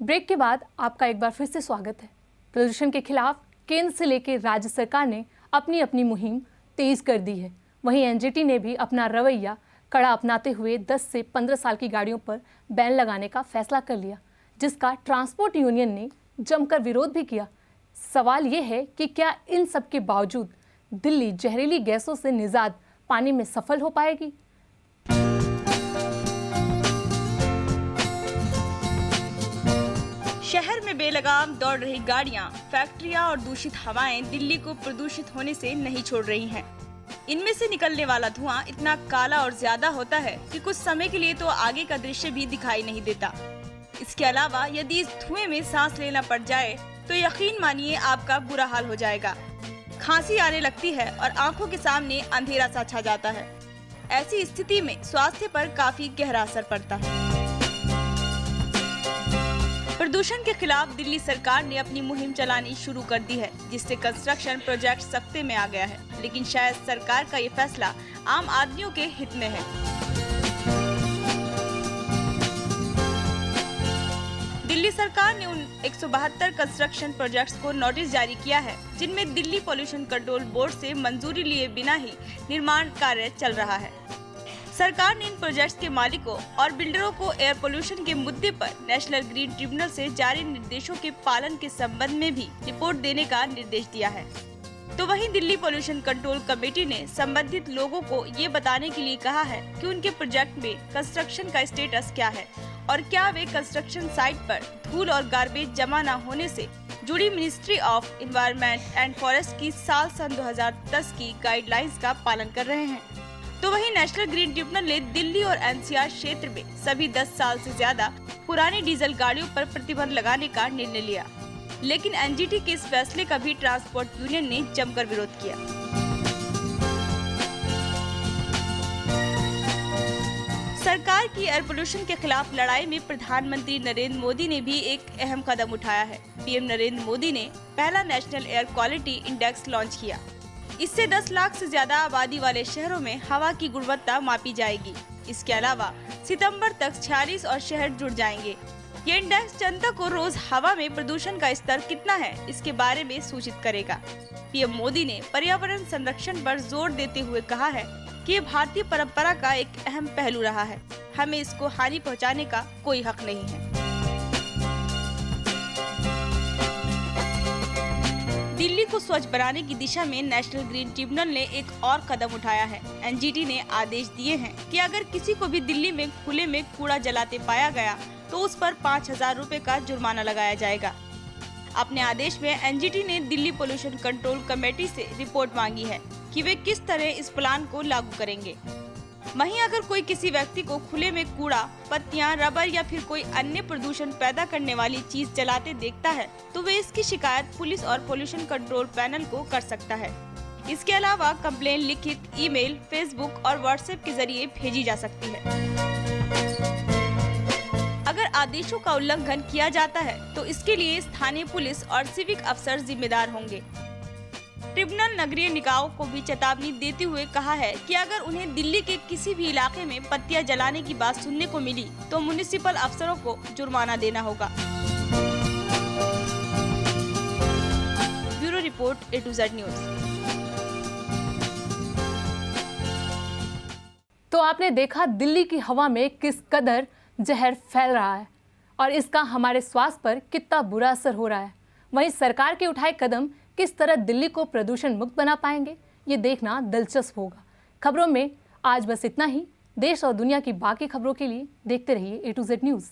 Break के बाद आपका एक बार फिर से स्वागत है। प्रदूषण के खिलाफ केंद्र से लेकर राज्य सरकार ने अपनी अपनी मुहिम तेज कर दी है। वहीं एनजीटी ने भी अपना रवैया कड़ा अपनाते हुए 10 से 15 साल की गाड़ियों पर बैन लगाने का फैसला कर लिया, जिसका ट्रांसपोर्ट यूनियन ने जमकर विरोध भी किया। सवाल ये है कि क्या इन सब के बावजूद दिल्ली जहरीली गैसों से निजात पाने में सफल हो पाएगी? शहर में बेलगाम दौड़ रही गाड़ियां, फैक्ट्रियां और दूषित हवाएं दिल्ली को प्रदूषित होने से नहीं छोड़ रही हैं। इनमें से निकलने वाला धुआं इतना काला और ज्यादा होता है कि कुछ समय के लिए तो आगे का दृश्य भी दिखाई नहीं देता। इसके अलावा यदि इस धुएं में सांस लेना पड़ जाए तो यकीन मानिए आपका बुरा हाल हो जाएगा। खांसी आने लगती है और आंखों के सामने अंधेरा सा छा जाता है। ऐसी स्थिति में स्वास्थ्य पर काफी गहरा असर पड़ता है। प्रदूषण के खिलाफ दिल्ली सरकार ने अपनी मुहिम चलानी शुरू कर दी है, जिससे कंस्ट्रक्शन प्रोजेक्ट सख्ते में आ गया है। लेकिन शायद सरकार का ये फैसला आम आदमियों के हित में है। दिल्ली सरकार ने उन 172 कंस्ट्रक्शन प्रोजेक्ट्स को नोटिस जारी किया है, जिनमें दिल्ली पोल्यूशन कंट्रोल बोर्ड से मंजूरी लिए बिना ही निर्माण कार्य चल रहा है। सरकार ने इन प्रोजेक्ट्स के मालिकों और बिल्डरों को एयर पोल्यूशन के मुद्दे पर नेशनल ग्रीन ट्रिब्यूनल से जारी निर्देशों के पालन के संबंध में भी रिपोर्ट देने का निर्देश दिया है। तो वहीं दिल्ली पोल्यूशन कंट्रोल कमेटी ने संबंधित लोगों को ये बताने के लिए कहा है कि उनके प्रोजेक्ट में कंस्ट्रक्शन का स्टेटस क्या है और क्या वे कंस्ट्रक्शन साइट पर धूल और गार्बेज जमा न होने से जुड़ी ministry of environment and forest की साल सन 2010 की गाइडलाइंस का पालन कर रहे हैं। तो वहीं नेशनल ग्रीन ट्रिब्यूनल ने दिल्ली और एनसीआर क्षेत्र में सभी 10 साल से ज्यादा पुरानी डीजल गाड़ियों पर प्रतिबंध लगाने का निर्णय लिया। लेकिन एनजीटी के इस फैसले का भी ट्रांसपोर्ट यूनियन ने जमकर विरोध किया। सरकार की एयर पोल्यूशन के खिलाफ लड़ाई में प्रधानमंत्री नरेंद्र मोदी ने भी एक अहम कदम उठाया है। पीएम नरेंद्र मोदी ने पहला national air quality index launch किया। इससे 10 लाख से ज्यादा आबादी वाले शहरों में हवा की गुणवत्ता मापी जाएगी। इसके अलावा सितंबर तक 46 और शहर जुड़ जाएंगे। ये इंडेक्स जनता को रोज हवा में प्रदूषण का स्तर कितना है इसके बारे में सूचित करेगा। पीएम मोदी ने पर्यावरण संरक्षण पर जोर देते हुए कहा है कि ये भारतीय परंपरा का एक अहम पहलू रहा है। हमें इसको हानि पहुँचाने का कोई हक नहीं है। दिल्ली को स्वच्छ बनाने की दिशा में नेशनल ग्रीन ट्रिब्यूनल ने एक और कदम उठाया है। एनजीटी ने आदेश दिए हैं कि अगर किसी को भी दिल्ली में खुले में कूड़ा जलाते पाया गया तो उस पर 5,000 रुपए का जुर्माना लगाया जाएगा। अपने आदेश में एनजीटी ने दिल्ली पोल्यूशन कंट्रोल कमेटी से रिपोर्ट मांगी है कि वे किस तरह इस प्लान को लागू करेंगे। वहीं अगर कोई किसी व्यक्ति को खुले में कूड़ा, पत्तियां, रबर या फिर कोई अन्य प्रदूषण पैदा करने वाली चीज जलाते देखता है तो वे इसकी शिकायत पुलिस और पोल्यूशन कंट्रोल पैनल को कर सकता है। इसके अलावा कंप्लेन लिखित, ईमेल, फेसबुक और व्हाट्सएप के जरिए भेजी जा सकती है। अगर आदेशों का उल्लंघन किया जाता है तो इसके लिए स्थानीय पुलिस और सिविक अफसर जिम्मेदार होंगे। ट्रिब्यूनल नगरीय निकायों को भी चेतावनी देते हुए कहा है कि अगर उन्हें दिल्ली के किसी भी इलाके में पत्तियां जलाने की बात सुनने को मिली तो म्युनिसिपल अफसरों को जुर्माना देना होगा। Bureau report A to Z news. तो आपने देखा दिल्ली की हवा में किस कदर जहर फैल रहा है और इसका हमारे स्वास्थ्य पर कितना बुरा असर हो रहा है। वहीं सरकार के उठाए कदम किस तरह दिल्ली को प्रदूषण मुक्त बना पाएंगे, ये देखना दिलचस्प होगा। खबरों में आज बस इतना ही। देश और दुनिया की बाकी खबरों के लिए देखते रहिए A to Z न्यूज़।